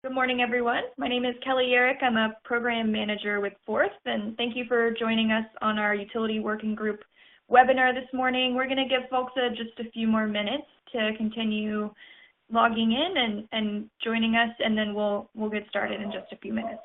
Good morning, everyone. My name is Kelly LeHouillier. I'm a program manager with Forth, and thank you for joining us on our Utility Working Group webinar this morning. We're going to give folks just a few more minutes to continue logging in and joining us, and then we'll get started in just a few minutes.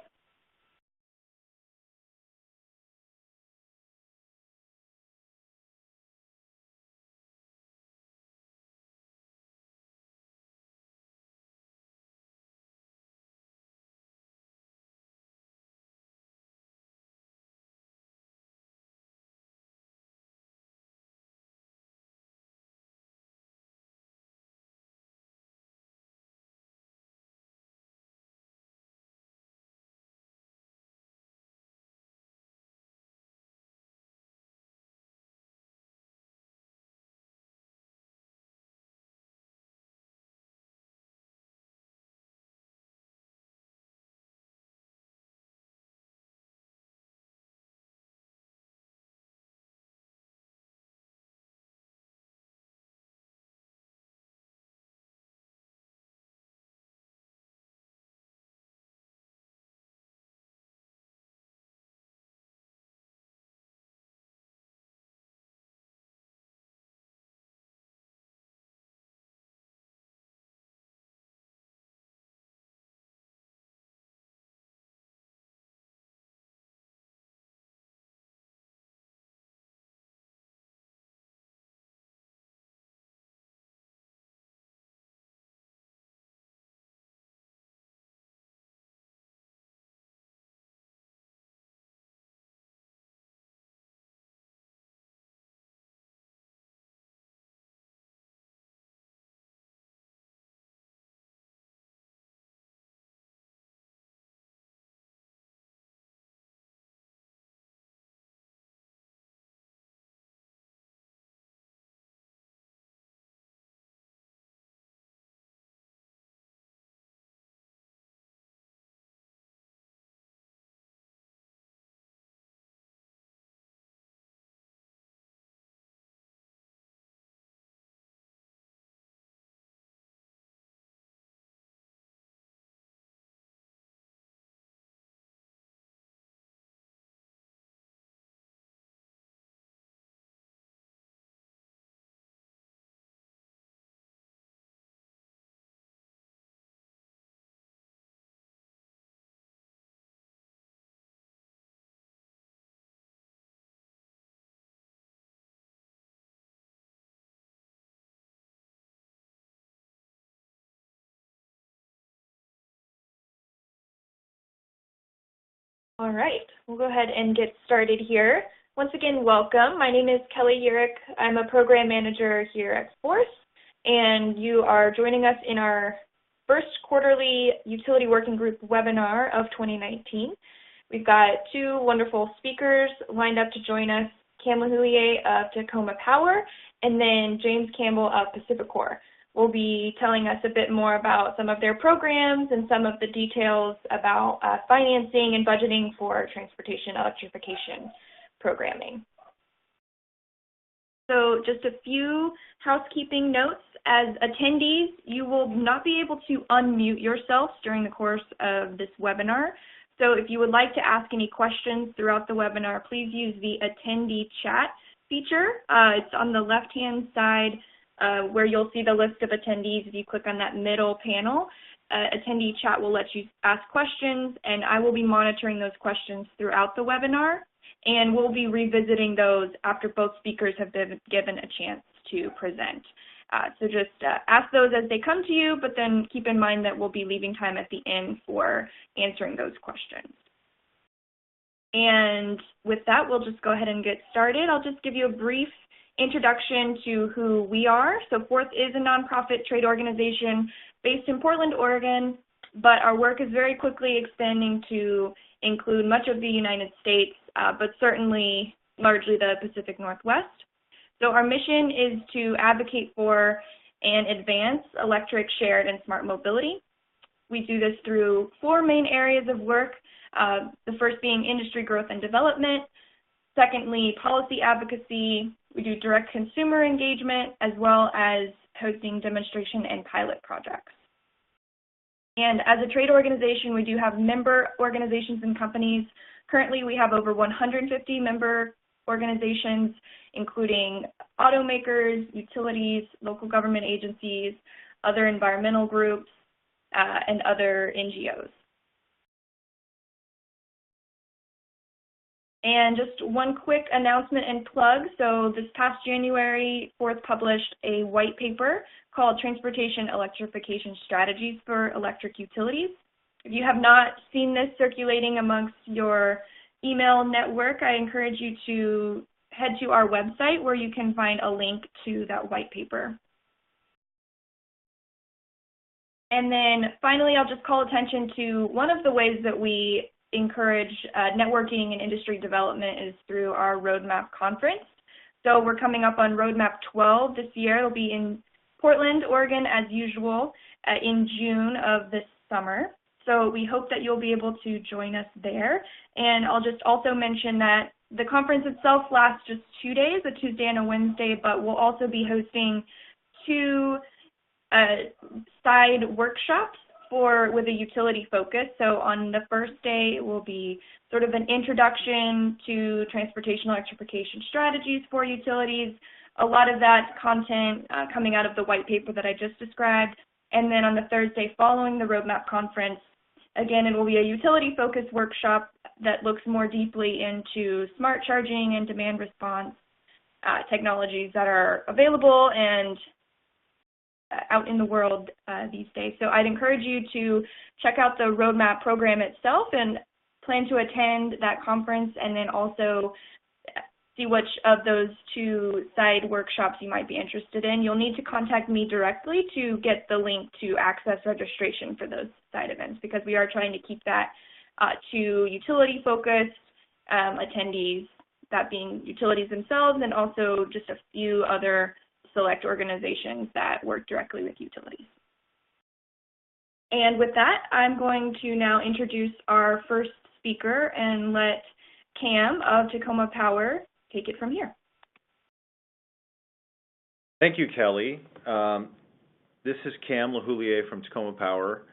All right, we'll go ahead and get started here. Once again, welcome. My name is Kelly LeHouillier. I'm a program manager here at Forth, and you are joining us in our first quarterly Utility Working Group webinar of 2019. We've got two wonderful speakers lined up to join us, Cam LeHouillier of Tacoma Power, and then James Campbell of PacifiCorp. Will be telling us a bit more about some of their programs and some of the details about financing and budgeting for transportation electrification programming. So just a few housekeeping notes. As attendees, you will not be able to unmute yourselves during the course of this webinar. So if you would like to ask any questions throughout the webinar, please use the attendee chat feature. It's on the left-hand side where you'll see the list of attendees. If you click on that middle panel, attendee chat will let you ask questions, and I will be monitoring those questions throughout the webinar, and we'll be revisiting those after both speakers have been given a chance to present. So just ask those as they come to you, but then keep in mind that we'll be leaving time at the end for answering those questions. And with that, we'll just go ahead and get started. I'll just give you a brief introduction to who we are. So Forth is a nonprofit trade organization based in Portland, Oregon, but our work is very quickly expanding to include much of the United States, but certainly largely the Pacific Northwest. So our mission is to advocate for and advance electric, shared, and smart mobility. We do this through four main areas of work, the first being industry growth and development, secondly, policy advocacy. We do direct consumer engagement, as well as hosting demonstration and pilot projects. And as a trade organization, we do have member organizations and companies. Currently, we have over 150 member organizations, including automakers, utilities, local government agencies, other environmental groups, and other NGOs. And just one quick announcement and plug. So this past January, Forth published a white paper called Transportation Electrification Strategies for Electric Utilities. If you have not seen this circulating amongst your email network, I encourage you to head to our website where you can find a link to that white paper. And then finally, I'll just call attention to one of the ways that we encourage networking and industry development is through our Roadmap conference. So we're coming up on Roadmap 12 this year. It'll be in Portland, Oregon, as usual, in June of this summer. So we hope that you'll be able to join us there. And I'll just also mention that the conference itself lasts just 2 days, a Tuesday and a Wednesday, but we'll also be hosting 2 side workshops with a utility focus. So on the first day, it will be sort of an introduction to transportation electrification strategies for utilities, a lot of that content coming out of the white paper that I just described. And then on the Thursday following the Roadmap conference, again, it will be a utility-focused workshop that looks more deeply into smart charging and demand response technologies that are available and out in the world these days. So I'd encourage you to check out the Roadmap program itself and plan to attend that conference, and then also see which of those 2 side workshops you might be interested in. You'll need to contact me directly to get the link to access registration for those side events, because we are trying to keep that to utility-focused attendees, that being utilities themselves, and also just a few other select organizations that work directly with utilities. And with that, I'm going to now introduce our first speaker and let Cam of Tacoma Power take it from here. Thank you, Kelly. This is Cam LeHouillier from Tacoma Power.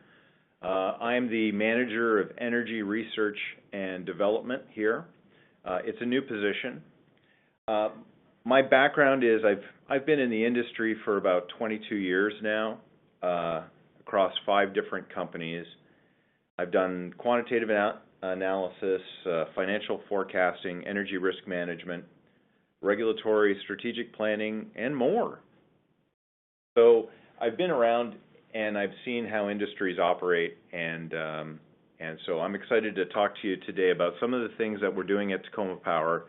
I am the Manager of Energy Research and Development here. It's a new position. My background is I've been in the industry for about 22 years now, across 5 different companies. I've done quantitative analysis, financial forecasting, energy risk management, regulatory, strategic planning, and more. So I've been around and I've seen how industries operate, and so I'm excited to talk to you today about some of the things that we're doing at Tacoma Power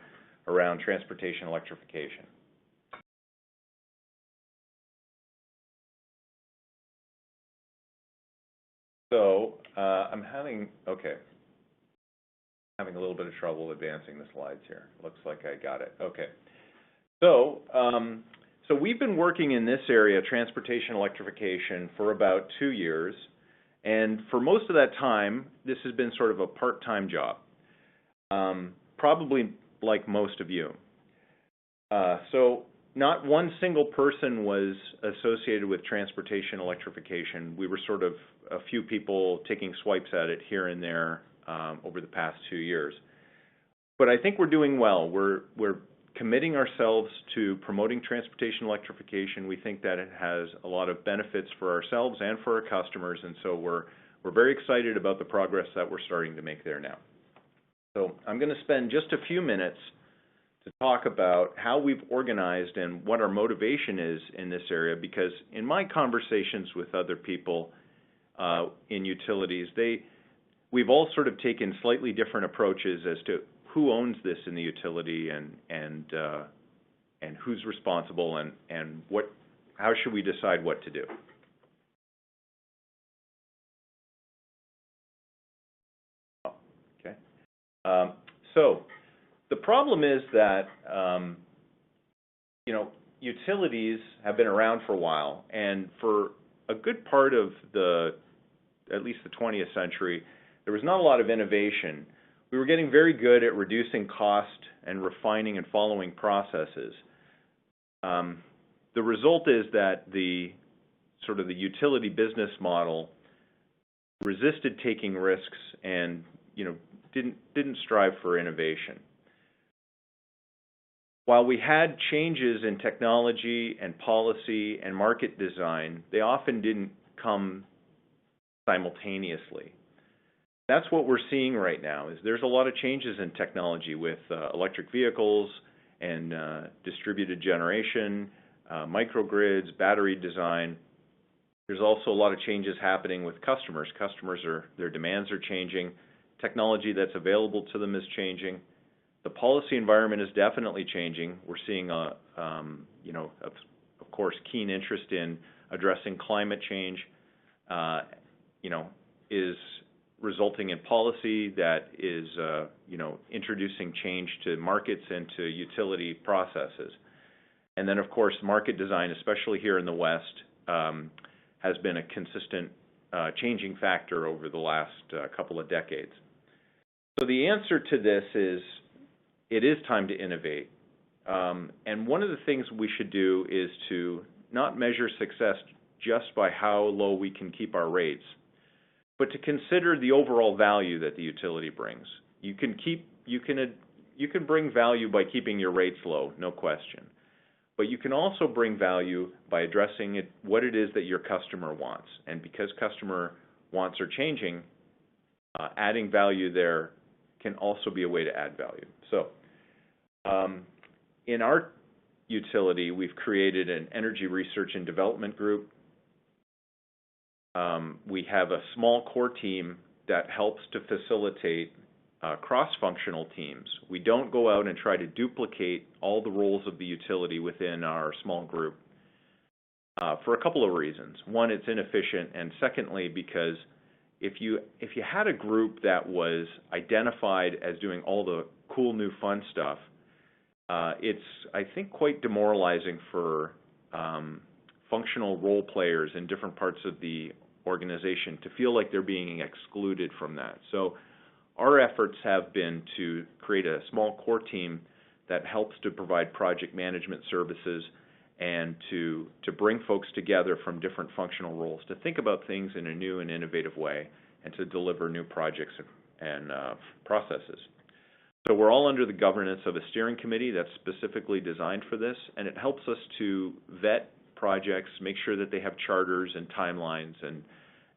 around transportation electrification. So I'm having a little bit of trouble advancing the slides here. Looks like I got it. Okay. So we've been working in this area, transportation electrification, for about 2 years, and for most of that time, this has been sort of a part-time job, probably like most of you. So not one single person was associated with transportation electrification. We were sort of a few people taking swipes at it here and there over the past 2 years. But I think we're doing well. We're committing ourselves to promoting transportation electrification. We think that it has a lot of benefits for ourselves and for our customers, and so we're very excited about the progress that we're starting to make there now. So I'm going to spend just a few minutes to talk about how we've organized and what our motivation is in this area, because in my conversations with other people in utilities, we've all sort of taken slightly different approaches as to who owns this in the utility and who's responsible and how should we decide what to do. Okay. So the problem is that utilities have been around for a while, and for a good part of at least the 20th century, there was not a lot of innovation. We were getting very good at reducing cost and refining and following processes. The result is that the utility business model resisted taking risks and, didn't strive for innovation. While we had changes in technology and policy and market design, they often didn't come simultaneously. That's what we're seeing right now, is there's a lot of changes in technology with electric vehicles and distributed generation, microgrids, battery design. There's also a lot of changes happening with customers. Their demands are changing. Technology that's available to them is changing. The policy environment is definitely changing. We're seeing of course, keen interest in addressing climate change, is resulting in policy that is, introducing change to markets and to utility processes. And then, of course, market design, especially here in the West, has been a consistent changing factor over the last couple of decades. So the answer to this is, it is time to innovate. And one of the things we should do is to not measure success just by how low we can keep our rates, but to consider the overall value that the utility brings. You can bring value by keeping your rates low, no question. But you can also bring value by addressing what it is that your customer wants. And because customer wants are changing, adding value there can also be a way to add value. So in our utility, we've created an energy research and development group. We have a small core team that helps to facilitate cross-functional teams. We don't go out and try to duplicate all the roles of the utility within our small group for a couple of reasons. One, it's inefficient, and secondly, because if you had a group that was identified as doing all the cool new fun stuff, it's, I think, quite demoralizing for functional role players in different parts of the organization to feel like they're being excluded from that. So our efforts have been to create a small core team that helps to provide project management services and to bring folks together from different functional roles to think about things in a new and innovative way and to deliver new projects and processes. So we're all under the governance of a steering committee that's specifically designed for this, and it helps us to vet projects, make sure that they have charters and timelines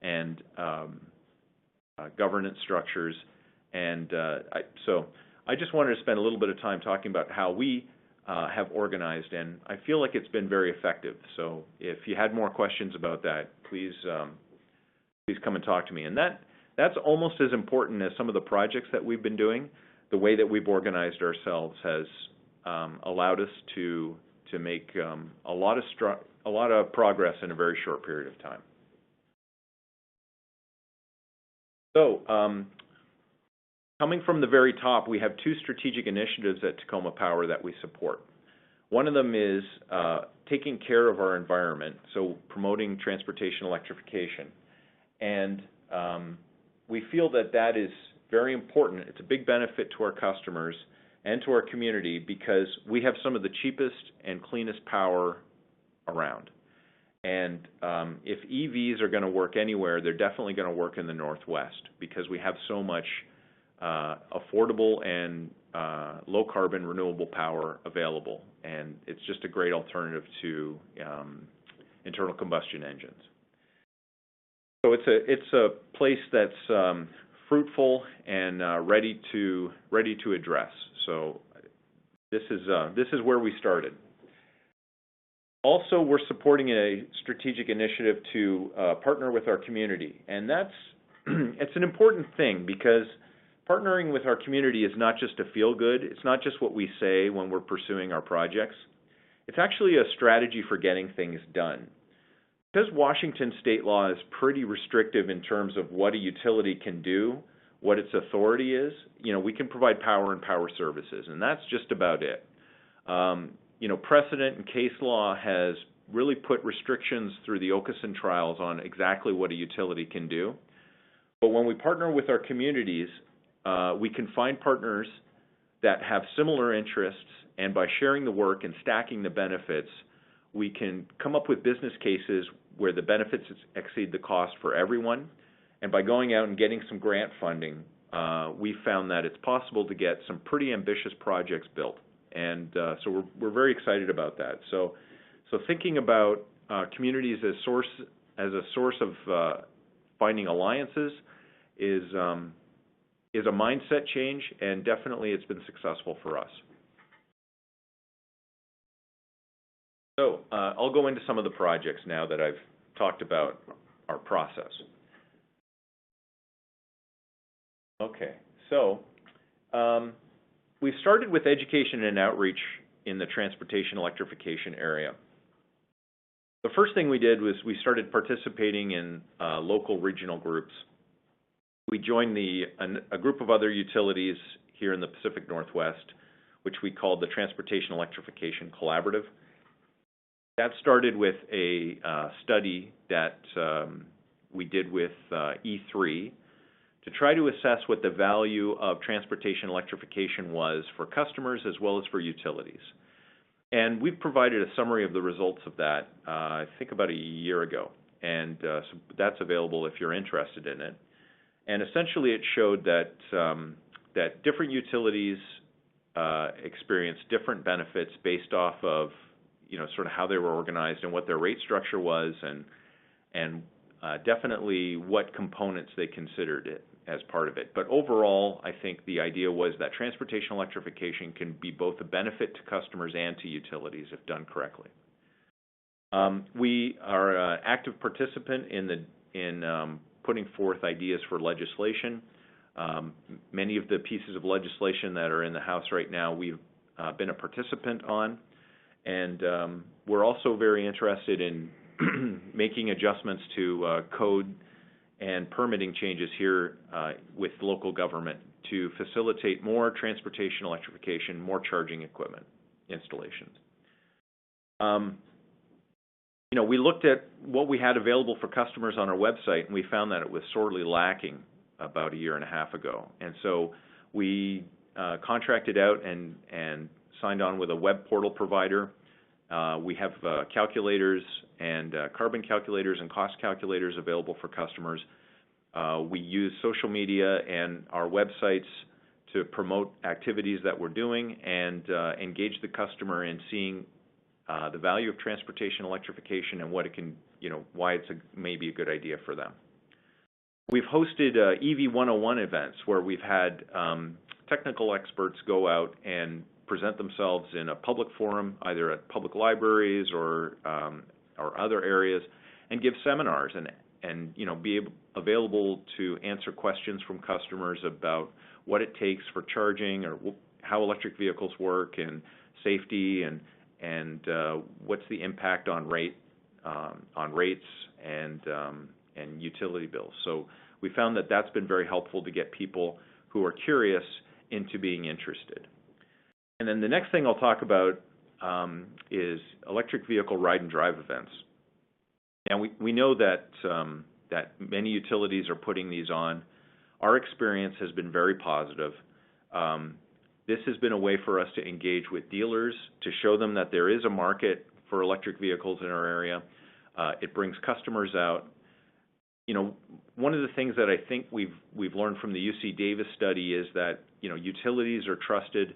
and governance structures. And so I just wanted to spend a little bit of time talking about how we have organized, and I feel like it's been very effective. So if you had more questions about that, please come and talk to me. And that's almost as important as some of the projects that we've been doing. The way that we've organized ourselves has allowed us to make a lot of progress in a very short period of time. So coming from the very top, we have two strategic initiatives at Tacoma Power that we support. One of them is taking care of our environment, so promoting transportation electrification. And we feel that that is very important. It's a big benefit to our customers and to our community because we have some of the cheapest and cleanest power around. And if EVs are going to work anywhere, they're definitely going to work in the Northwest because we have so much affordable and low-carbon renewable power available. And it's just a great alternative to internal combustion engines. So it's a place that's fruitful and ready to address. So this is where we started. Also, we're supporting a strategic initiative to partner with our community, and it's an important thing because partnering with our community is not just a feel-good. It's not just what we say when we're pursuing our projects. It's actually a strategy for getting things done. Because Washington state law is pretty restrictive in terms of what a utility can do, what its authority is, we can provide power and power services, and that's just about it. Precedent and case law has really put restrictions through the Okeson trials on exactly what a utility can do. But when we partner with our communities, we can find partners that have similar interests, and by sharing the work and stacking the benefits, we can come up with business cases where the benefits exceed the cost for everyone, And by going out and getting some grant funding, we found that it's possible to get some pretty ambitious projects built. And so we're very excited about that. So thinking about communities as a source of finding alliances is a mindset change, and definitely it's been successful for us. So I'll go into some of the projects now that I've talked about our process. Okay, so we started with education and outreach in the transportation electrification area. The first thing we did was we started participating in local regional groups. We joined a group of other utilities here in the Pacific Northwest, which we called the Transportation Electrification Collaborative. That started with a study that we did with E3 to try to assess what the value of transportation electrification was for customers as well as for utilities. And we've provided a summary of the results of that, I think about a year ago, and so that's available if you're interested in it. And essentially it showed that, that different utilities experience different benefits based off of, sort of how they were organized and what their rate structure was, and definitely what components they considered it as part of it. But overall, I think the idea was that transportation electrification can be both a benefit to customers and to utilities if done correctly. We are an active participant in putting forth ideas for legislation. Many of the pieces of legislation that are in the House right now, we've been a participant on, and we're also very interested in making adjustments to code and permitting changes here with local government to facilitate more transportation electrification, more charging equipment installations. We looked at what we had available for customers on our website, and we found that it was sorely lacking about a year and a half ago. And so we contracted out and signed on with a web portal provider. We have calculators and carbon calculators and cost calculators available for customers. We use social media and our websites to promote activities that we're doing and engage the customer in seeing the value of transportation electrification and what it can, why it's maybe a good idea for them. We've hosted EV 101 events where we've had technical experts go out and present themselves in a public forum, either at public libraries or other areas, and give seminars and be available to answer questions from customers about what it takes for charging or how electric vehicles work and safety and what's the impact on rates and utility bills. So we found that that's been very helpful to get people who are curious into being interested. And then the next thing I'll talk about is electric vehicle ride and drive events. And we know that that many utilities are putting these on. Our experience has been very positive. This has been a way for us to engage with dealers, to show them that there is a market for electric vehicles in our area. It brings customers out. One of the things that I think we've learned from the UC Davis study is that utilities are trusted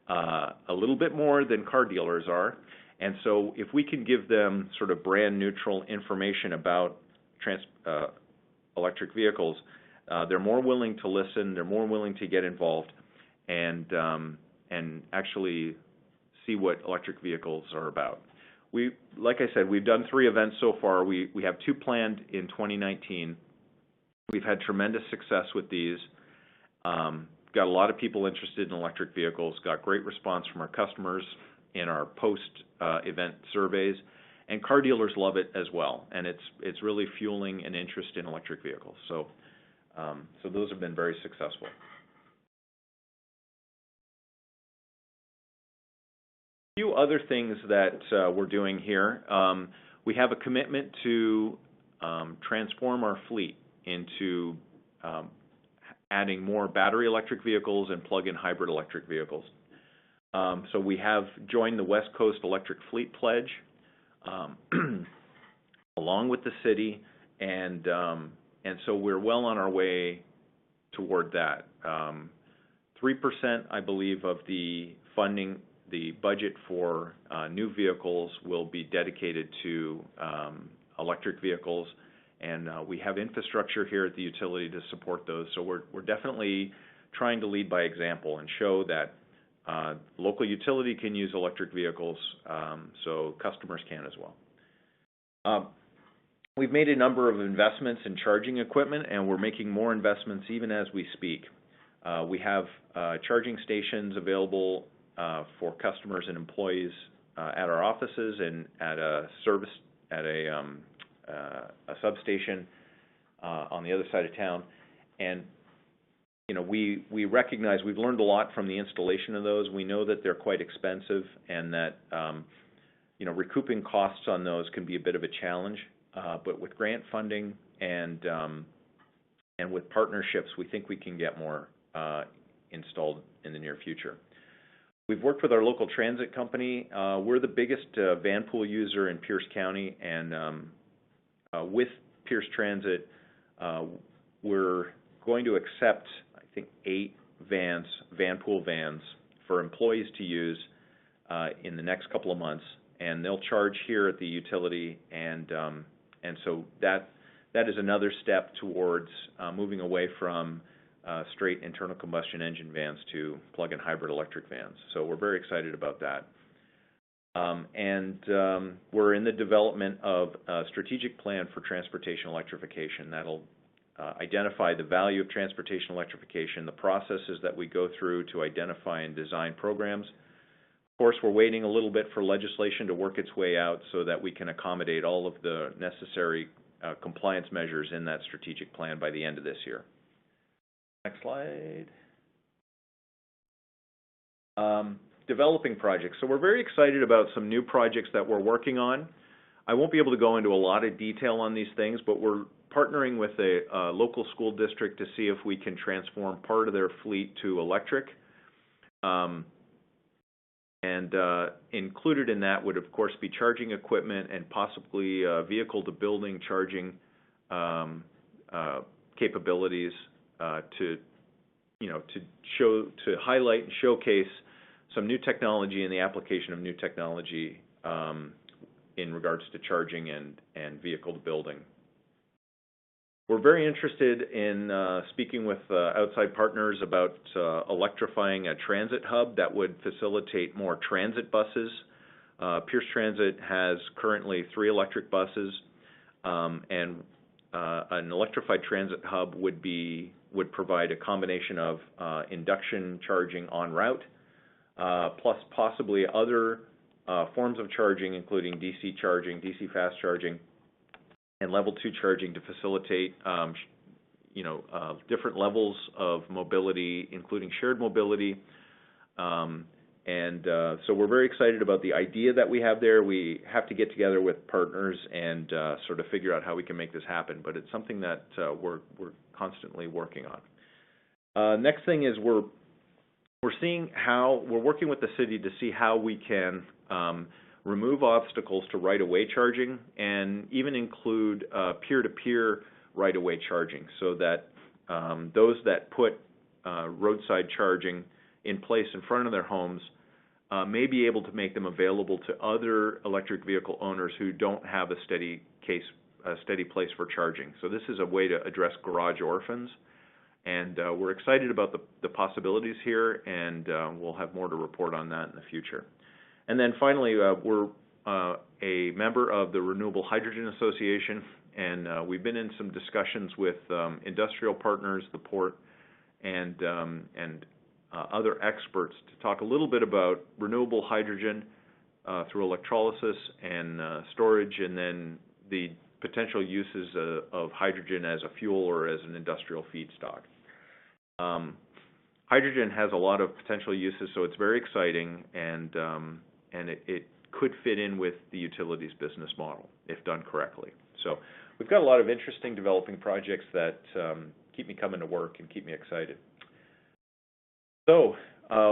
a little bit more than car dealers are, and so if we can give them sort of brand neutral information about electric vehicles, they're more willing to listen, they're more willing to get involved, and actually see what electric vehicles are about. Like I said, we've done 3 events so far. We have 2 planned in 2019. We've had tremendous success with these. Got a lot of people interested in electric vehicles, got great response from our customers in our post-event surveys, and car dealers love it as well, and it's really fueling an interest in electric vehicles. So those have been very successful. A few other things that we're doing here. We have a commitment to transform our fleet into adding more battery electric vehicles and plug-in hybrid electric vehicles. So we have joined the West Coast Electric Fleet Pledge along with the city, and so we're well on our way toward that. 3%, I believe, of the funding, the budget for new vehicles will be dedicated to electric vehicles, and we have infrastructure here at the utility to support those. So we're definitely trying to lead by example and show that local utility can use electric vehicles, so customers can as well. We've made a number of investments in charging equipment, and we're making more investments even as we speak. We have charging stations available for customers and employees at our offices and at a service, at a substation on the other side of town. And you know, we recognize we've learned a lot from the installation of those. We know that they're quite expensive, and that you know, recouping costs on those can be a bit of a challenge. But with grant funding and with partnerships, we think we can get more installed in the near future. We've worked with our local transit company. We're the biggest van pool user in Pierce County, and with Pierce Transit, we're going to accept, I think, 8 van pool vans for employees to use in the next couple of months, and they'll charge here at the utility, and so that is another step towards moving away from straight internal combustion engine vans to plug-in hybrid electric vans. So we're very excited about that. We're in the development of a strategic plan for transportation electrification that'll identify the value of transportation electrification, the processes that we go through to identify and design programs. Of course, we're waiting a little bit for legislation to work its way out so that we can accommodate all of the necessary compliance measures in that strategic plan by the end of this year. Next slide. Developing projects. So we're very excited about some new projects that we're working on. I won't be able to go into a lot of detail on these things, but we're partnering with a local school district to see if we can transform part of their fleet to electric. Included in that would, of course, be charging equipment and possibly vehicle-to-building charging capabilities to highlight and showcase some new technology and the application of new technology in regards to charging and vehicle-to-building. We're very interested in speaking with outside partners about electrifying a transit hub that would facilitate more transit buses. Pierce Transit has currently 3 electric buses, and an electrified transit hub would provide a combination of induction charging en route, plus possibly other forms of charging, including DC charging, DC fast charging, and level 2 charging to facilitate different levels of mobility, including shared mobility. So we're very excited about the idea that we have there. We have to get together with partners and sort of figure out how we can make this happen, but it's something that we're constantly working on. Next thing is we're working with the city to see how we can remove obstacles to right-of-way charging, and even include peer-to-peer right-of-way charging, so that those that put roadside charging in place in front of their homes may be able to make them available to other electric vehicle owners who don't have a steady place for charging. So this is a way to address garage orphans, and we're excited about the possibilities here, and we'll have more to report on that in the future. And then finally, we're a member of the Renewable Hydrogen Association, and we've been in some discussions with industrial partners, the port, and other experts to talk a little bit about renewable hydrogen through electrolysis and storage, and then the potential uses of hydrogen as a fuel or as an industrial feedstock. Hydrogen has a lot of potential uses, so it's very exciting, and it could fit in with the utilities business model if done correctly. So we've got a lot of interesting developing projects that keep me coming to work and keep me excited. So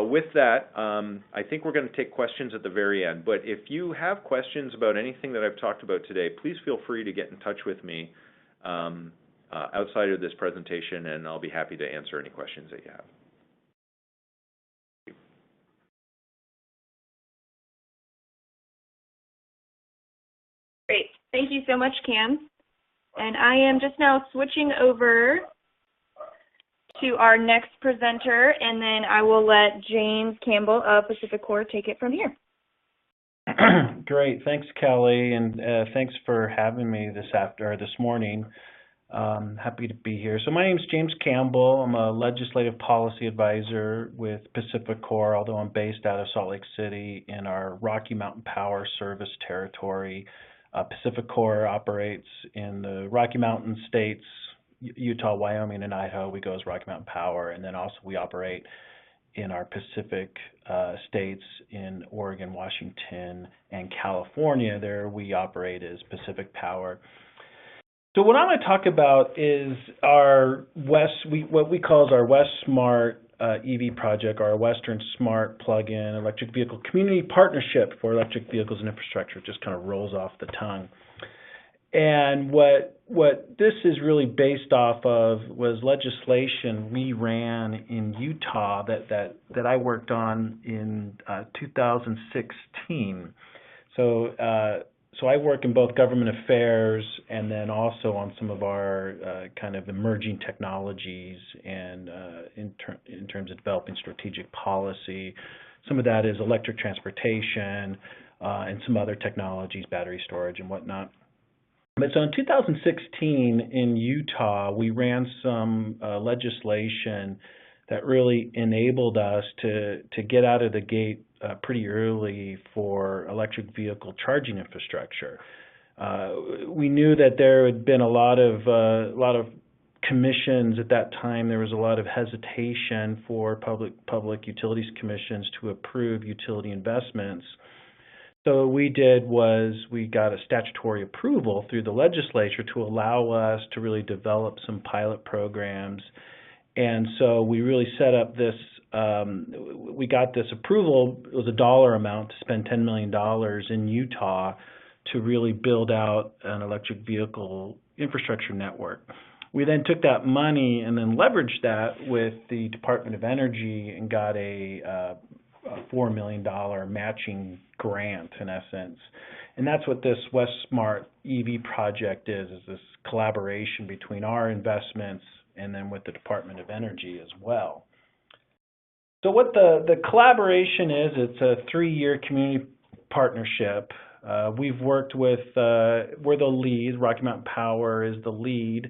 with that, I think we're going to take questions at the very end. But if you have questions about anything that I've talked about today, please feel free to get in touch with me. outside of this presentation, and I'll be happy to answer any questions that you have. Great. Thank you so much, Cam. And I am just now switching over to our next presenter, and then I will let James Campbell of PacifiCorp take it from here. Great. Thanks, Kelly, and thanks for having me this morning. Happy to be here. So my name is James Campbell. I'm a legislative policy advisor with PacifiCorp, although I'm based out of Salt Lake City in our Rocky Mountain Power service territory. PacifiCorp operates in the Rocky Mountain states, Utah, Wyoming, and Idaho. We go as Rocky Mountain Power, and then also we operate in our Pacific states in Oregon, Washington, and California. There we operate as Pacific Power. So what I'm going to talk about is our what we call our WestSmartEV project, our Western Smart Plug-in Electric Vehicle Community Partnership for Electric Vehicles and Infrastructure. It just kind of rolls off the tongue. And what this is really based off of was legislation we ran in Utah that I worked on in 2016. So I work in both government affairs and then also on some of our kind of emerging technologies and in terms of developing strategic policy. Some of that is electric transportation and some other technologies, battery storage and whatnot. But so in 2016 in Utah, we ran some legislation that really enabled us to get out of the gate pretty early for electric vehicle charging infrastructure. We knew that there had been a lot of commissions at that time. There was a lot of hesitation for public utilities commissions to approve utility investments. So what we did was we got a statutory approval through the legislature to allow us to really develop some pilot programs. And so we really set up this, we got this approval. It was a dollar amount to spend $10 million in Utah to really build out an electric vehicle infrastructure network. We then took that money and then leveraged that with the Department of Energy and got a $4 million matching grant, in essence. And that's what this WestSmartEV project is this collaboration between our investments and then with the Department of Energy as well. So what the collaboration is, it's a 3-year community partnership. We've worked with, we're the lead, Rocky Mountain Power is the lead,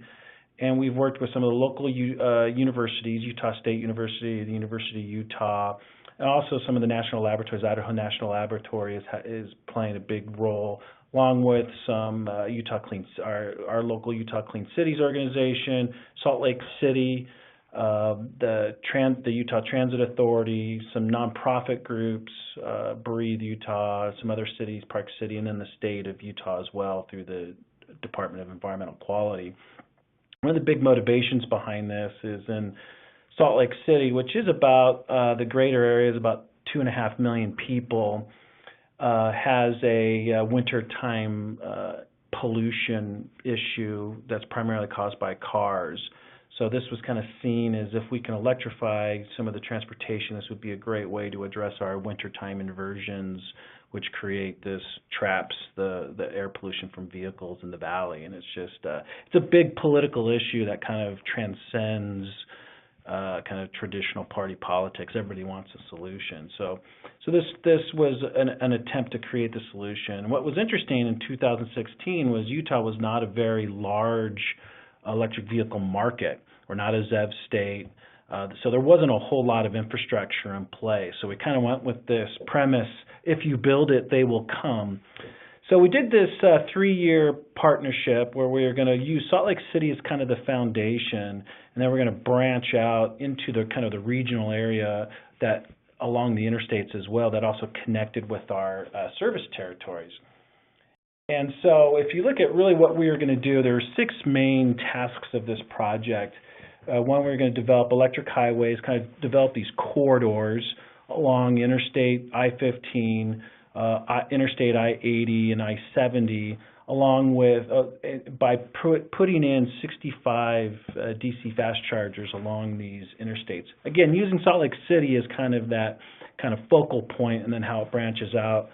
and we've worked with some of the local universities, Utah State University, the University of Utah, and also some of the national laboratories. Idaho National Laboratory is playing a big role, along with some our local Utah Clean Cities organization, Salt Lake City, the Utah Transit Authority, some nonprofit groups, Breathe Utah, some other cities, Park City, and then the state of Utah as well through the Department of Environmental Quality. One of the big motivations behind this is in Salt Lake City, which is about the greater area, is about 2.5 million people, has a wintertime pollution issue that's primarily caused by cars. So this was kind of seen as if we can electrify some of the transportation, this would be a great way to address our wintertime inversions, which traps the air pollution from vehicles in the valley. And it's just, it's a big political issue that kind of transcends kind of traditional party politics. Everybody wants a solution. So this was an attempt to create the solution. What was interesting in 2016 was Utah was not a very large electric vehicle market. We're not a ZEV state. So there wasn't a whole lot of infrastructure in place. So we kind of went with this premise, if you build it, they will come. So we did this 3-year partnership where we are going to use Salt Lake City as kind of the foundation, and then we're going to branch out into the kind of the regional area that along the interstates as well that also connected with our service territories. And so if you look at really what we are going to do, there are 6 main tasks of this project. One, we're going to develop electric highways, kind of develop these corridors along Interstate I-15, Interstate I-80 and I-70 along with by putting in 65 DC fast chargers along these interstates. Again, using Salt Lake City as kind of that kind of focal point, and then how it branches out.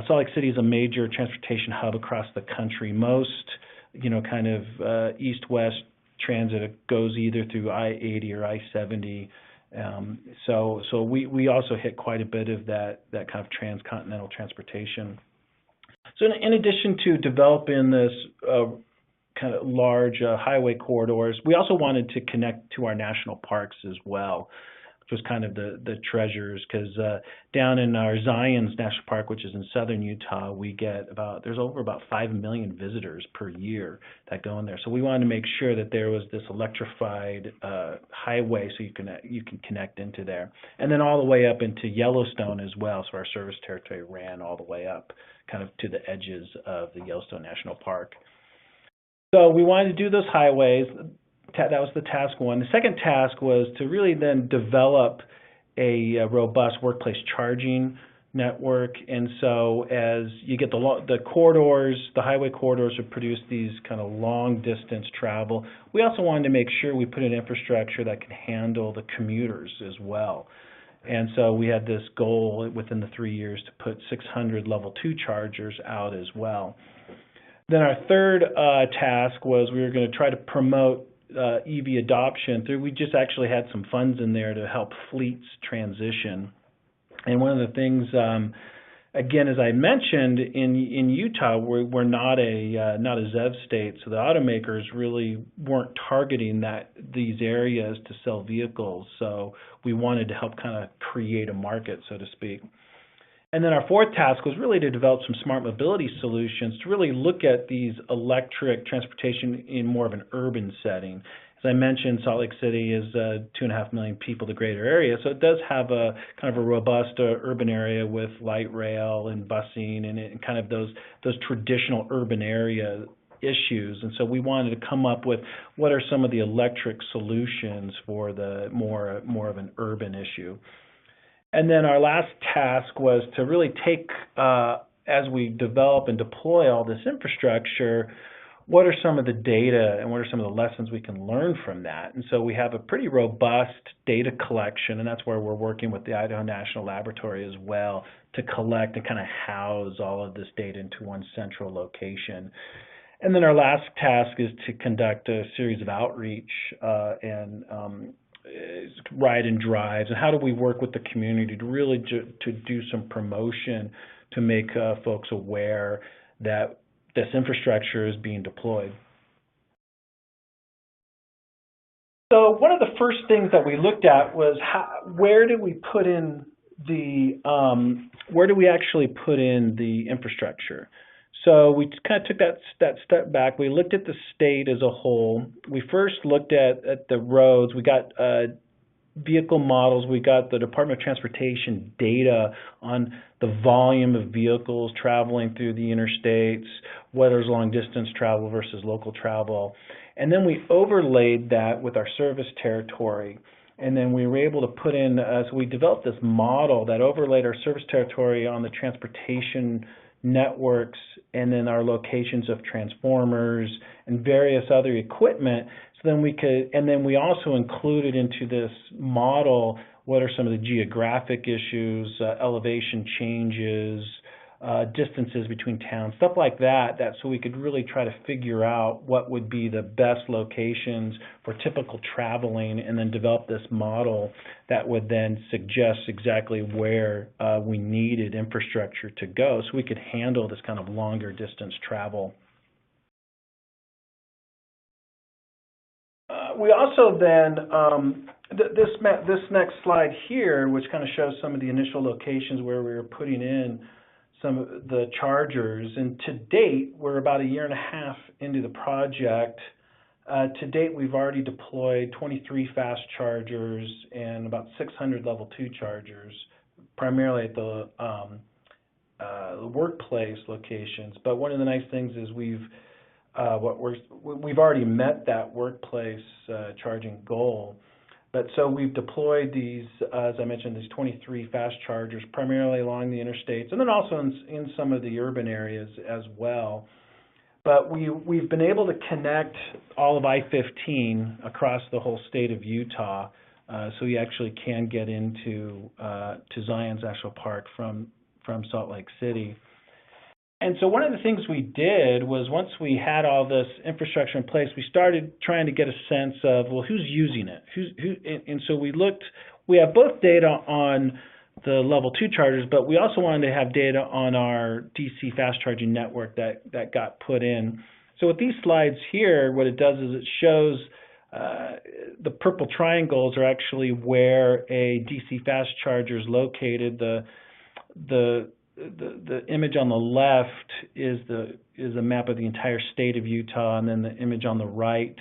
Salt Lake City is a major transportation hub across the country. Most, kind of east-west transit goes either through I-80 or I-70. So we also hit quite a bit of that kind of transcontinental transportation. So in addition to developing this kind of large highway corridors, we also wanted to connect to our national parks as well, which was kind of the treasures, because down in our Zions National Park, which is in southern Utah, we get there's over about 5 million visitors per year that go in there. So we wanted to make sure that there was this electrified highway so you can connect into there. And then all the way up into Yellowstone as well, so our service territory ran all the way up kind of to the edges of the Yellowstone National Park. So we wanted to do those highways. That was the task one. The second task was to really then develop a robust workplace charging network. And so as you get the corridors, the highway corridors would produce these kind of long distance travel. We also wanted to make sure we put in infrastructure that could handle the commuters as well. And so we had this goal within the 3 years to put 600 level 2 chargers out as well. Then our third task was we were going to try to promote EV adoption we just actually had some funds in there to help fleets transition. And one of the things, again, as I mentioned, in Utah, we're not a ZEV state, so the automakers really weren't targeting these areas to sell vehicles. So we wanted to help kind of create a market, so to speak. And then our fourth task was really to develop some smart mobility solutions to really look at these electric transportation in more of an urban setting. As I mentioned, Salt Lake City is 2.5 million people, the greater area, so it does have a kind of a robust urban area with light rail and busing and kind of those traditional urban area issues. And so we wanted to come up with what are some of the electric solutions for the more of an urban issue. And then our last task was to really take, as we develop and deploy all this infrastructure, what are some of the data and what are some of the lessons we can learn from that? And so we have a pretty robust data collection, and that's where we're working with the Idaho National Laboratory as well to collect and kind of house all of this data into one central location. And then our last task is to conduct a series of outreach and ride and drives, and how do we work with the community to really to do some promotion to make folks aware that this infrastructure is being deployed. So one of the first things that we looked at was where do we actually put in the infrastructure? So we kind of took that step back. We looked at the state as a whole. We first looked at the roads. We got vehicle models. We got the Department of Transportation data on the volume of vehicles traveling through the interstates, whether it's long distance travel versus local travel. And then we overlaid that with our service territory. And then we were able to put in, so we developed this model that overlaid our service territory on the transportation networks and then our locations of transformers and various other equipment. So then we also included into this model what are some of the geographic issues, elevation changes, distances between towns, stuff like that, so we could really try to figure out what would be the best locations for typical traveling, and then develop this model that would then suggest exactly where we needed infrastructure to go so we could handle this kind of longer distance travel. We also then, this next slide here, which kind of shows some of the initial locations where we were putting in some of the chargers, and to date, we're about 1.5 years into the project. To date, we've already deployed 23 fast chargers and about 600 level 2 chargers, primarily at the workplace locations. But one of the nice things is we've already met that workplace charging goal. But so we've deployed these, as I mentioned, these 23 fast chargers primarily along the interstates, and then also in some of the urban areas as well. But we've been able to connect all of I-15 across the whole state of Utah, so you actually can get into to Zion's National Park from Salt Lake City. And so one of the things we did was, once we had all this infrastructure in place, we started trying to get a sense of, well, who's using it? And so we have both data on the level 2 chargers, but we also wanted to have data on our DC fast charging network that got put in. So with these slides here, what it does is it shows the purple triangles are actually where a DC fast charger is located. The image on the left is a map of the entire state of Utah, and then the image on the right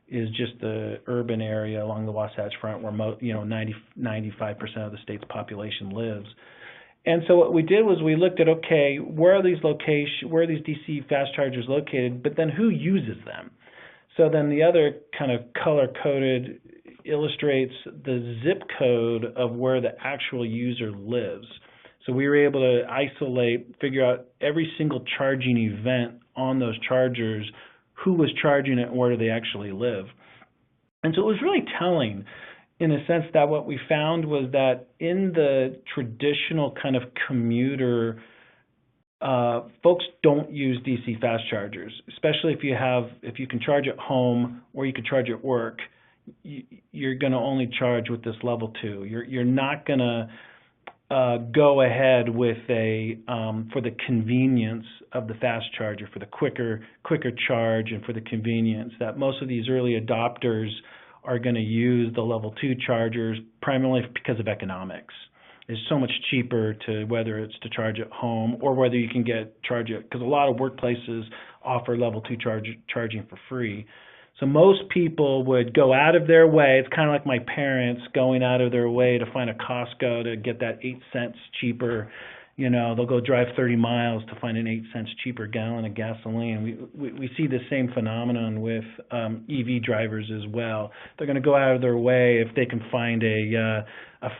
is just the urban area along the Wasatch Front where 95% of the state's population lives. And so what we did was we looked at, okay, where are these DC fast chargers located, but then who uses them? So then the other kind of color-coded illustrates the zip code of where the actual user lives. So we were able to isolate, figure out every single charging event on those chargers, who was charging it, and where do they actually live. And so it was really telling, in a sense that what we found was that in the traditional kind of commuter, folks don't use DC fast chargers, especially if you can charge at home or you can charge at work. You're going to only charge with this level 2. You're not going to go ahead with for the convenience of the fast charger, for the quicker charge, and for the convenience that most of these early adopters are going to use the level 2 chargers, primarily because of economics. It's so much cheaper whether it's to charge at home or whether you can charge it, because a lot of workplaces offer level 2 charging for free. So most people would go out of their way. It's kind of like my parents going out of their way to find a Costco to get that 8 cents cheaper. They'll go drive 30 miles to find an 8 cents cheaper gallon of gasoline. We see the same phenomenon with EV drivers as well. They're going to go out of their way if they can find a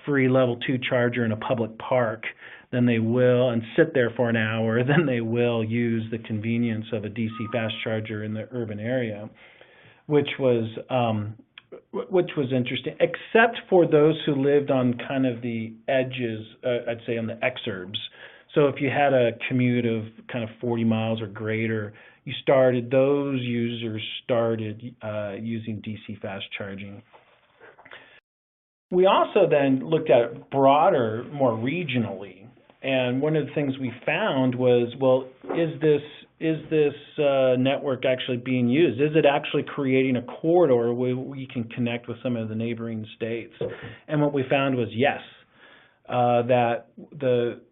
free level 2 charger in a public park. Then they will, and sit there for an hour. Then they will use the convenience of a DC fast charger in the urban area, which was interesting, except for those who lived on kind of the edges, I'd say on the exurbs. So if you had a commute of kind of 40 miles or greater, those users started using DC fast charging. We also then looked at it broader, more regionally. And one of the things we found was, well, is this network actually being used? Is it actually creating a corridor where we can connect with some of the neighboring states? And what we found was yes, that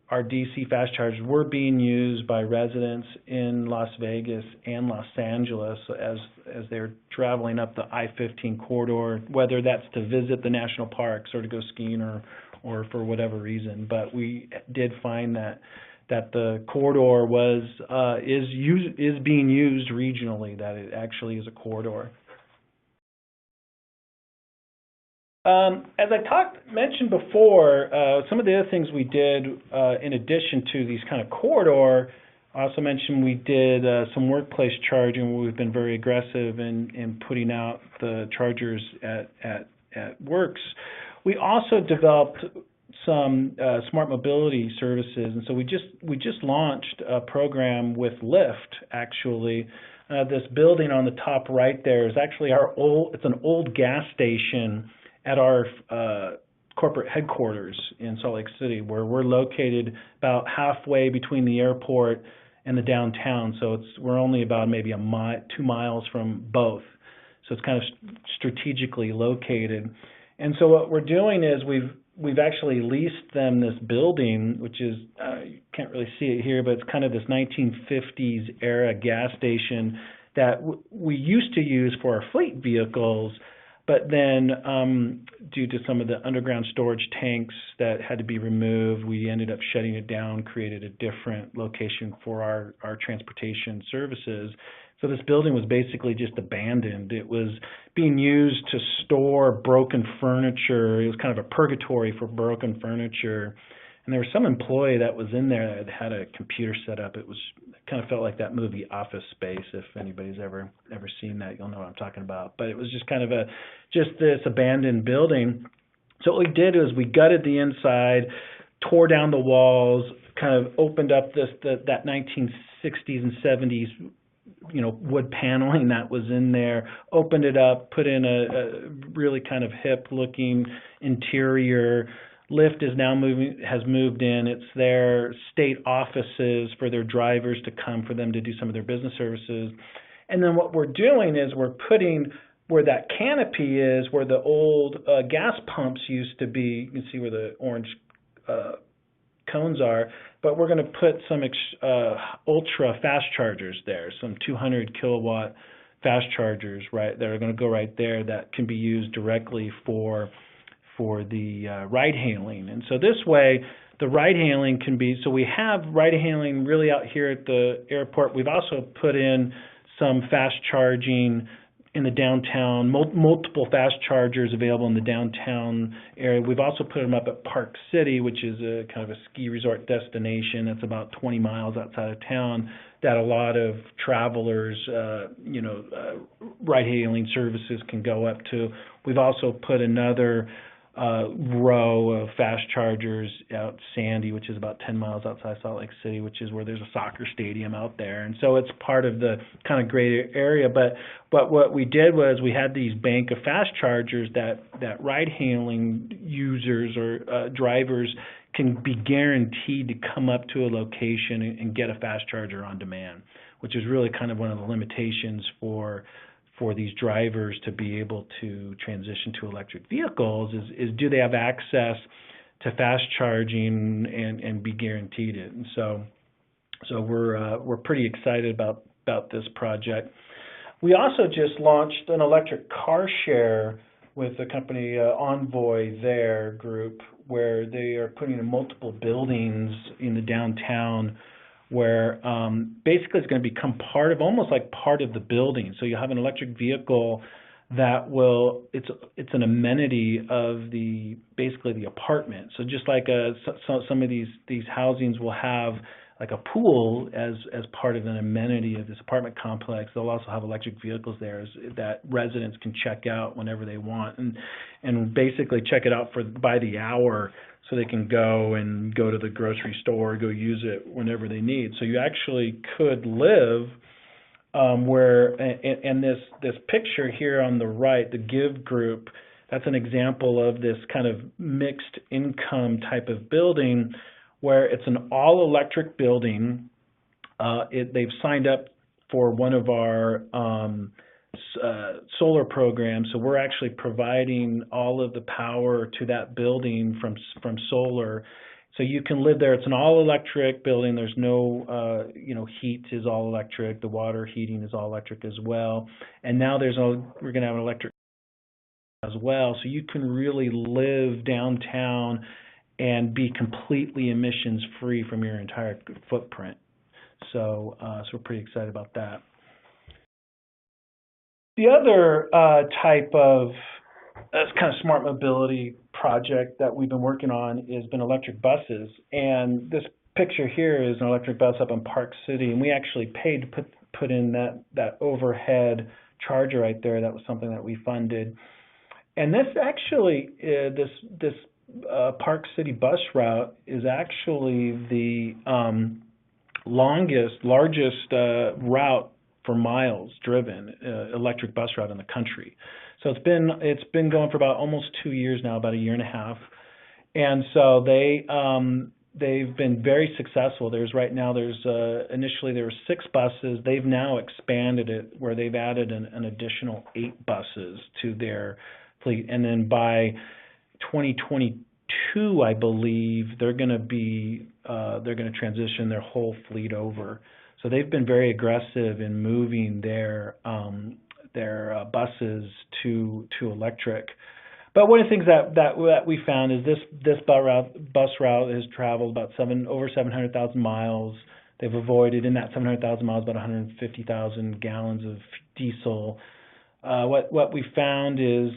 our DC fast chargers were being used by residents in Las Vegas and Los Angeles as they're traveling up the I-15 corridor, whether that's to visit the national parks or to go skiing or for whatever reason. But we did find that the corridor is being used regionally, that it actually is a corridor. As I mentioned before, some of the other things we did in addition to these kind of corridor, I also mentioned we did some workplace charging, where we've been very aggressive in putting out the chargers at works. We also developed some smart mobility services, and so we just launched a program with Lyft. Actually, this building on the top right there is actually it's an old gas station at our corporate headquarters in Salt Lake City, where we're located about halfway between the airport and the downtown. So we're only about maybe 2 miles from both. So it's kind of strategically located. And so what we're doing is we've actually leased them this building, which is you can't really see it here, but it's kind of this 1950s era gas station that we used to use for our fleet vehicles. But then due to some of the underground storage tanks that had to be removed, we ended up shutting it down, created a different location for our transportation services. So this building was basically just abandoned. It was being used to store broken furniture. It was kind of a purgatory for broken furniture. And there was some employee that was in there that had a computer set up. It was kind of felt like that movie Office Space. If anybody's ever seen that, you'll know what I'm talking about. But it was just kind of just this abandoned building. So what we did is we gutted the inside, tore down the walls, kind of opened up that 1960s and 70s, wood paneling that was in there, opened it up, put in a really kind of hip looking interior. Lyft has moved in. It's their state offices for their drivers to come for them to do some of their business services. And then what we're doing is we're putting where that canopy is, where the old gas pumps used to be. You can see where the orange cones are, but we're going to put some ultra fast chargers there, some 200 kilowatt fast chargers, right, that are going to go right there that can be used directly for the ride hailing. And so this way the ride hailing can be, so we have ride hailing really out here at the airport. We've also put in some fast charging in the downtown, multiple fast chargers available in the downtown area. We've also put them up at Park City, which is a kind of a ski resort destination that's about 20 miles outside of town, that a lot of travelers, ride-hailing services can go up to. We've also put another row of fast chargers out Sandy, which is about 10 miles outside Salt Lake City, which is where there's a soccer stadium out there. And so it's part of the kind of greater area. But what we did was we had these bank of fast chargers that ride-hailing users or drivers can be guaranteed to come up to a location and get a fast charger on demand, which is really kind of one of the limitations for these drivers to be able to transition to electric vehicles is do they have access to fast charging and be guaranteed it. And so we're pretty excited about this project. We also just launched an electric car share with the company Envoy there group, where they are putting in multiple buildings in the downtown where basically it's going to become almost like part of the building. So you have an electric vehicle that it's an amenity of basically the apartment. So just like some of these housings will have like a pool as part of an amenity of this apartment complex, they'll also have electric vehicles there that residents can check out whenever they want and basically check it out by the hour, so they can go to the grocery store, go use it whenever they need. So you actually could live and this picture here on the right, the Give group, that's an example of this kind of mixed income type of building where it's an all-electric building. They've signed up for one of our solar programs, so we're actually providing all of the power to that building from solar. So you can live there. It's an all-electric building. There's no, heat is all electric. The water heating is all electric as well. And now we're going to have an electric as well. So you can really live downtown and be completely emissions-free from your entire footprint. So we're pretty excited about that. The other type of kind of smart mobility project that we've been working on has been electric buses. And this picture here is an electric bus up in Park City, and we actually paid to put in that overhead charger right there. That was something that we funded. And this actually, this Park City bus route is actually the largest route for miles driven electric bus route in the country. So it's been going for about almost 2 years now, about a year and a half, and so they've been very successful. Initially there were 6 buses. They've now expanded it where they've added an additional 8 buses to their fleet, and then by 2022, I believe they're going to transition their whole fleet over. So they've been very aggressive in moving their buses to electric. But one of the things that we found is this bus route has traveled about over 700,000 miles. They've avoided in that 700,000 miles about 150,000 gallons of diesel. What we found is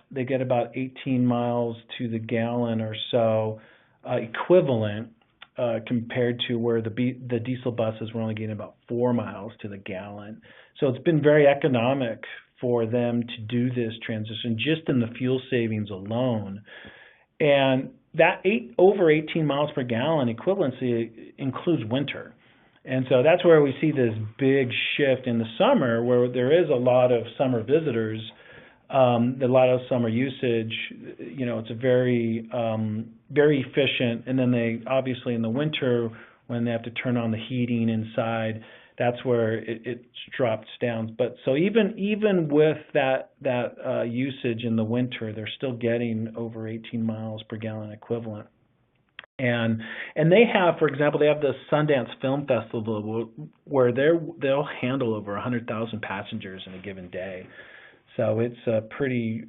they get about 18 miles to the gallon or so equivalent compared to where the diesel buses were only getting about 4 miles to the gallon. So it's been very economic for them to do this transition just in the fuel savings alone. And that over 18 miles per gallon equivalency includes winter. And so that's where we see this big shift in the summer, where there is a lot of summer visitors, a lot of summer usage. You know, it's a very, very efficient. And then they obviously in the winter, when they have to turn on the heating inside, that's where it drops down. But so even with that usage in the winter, they're still getting over 18 miles per gallon equivalent. And they have, for example, they have the Sundance Film Festival where they'll handle over 100,000 passengers in a given day. So it's a pretty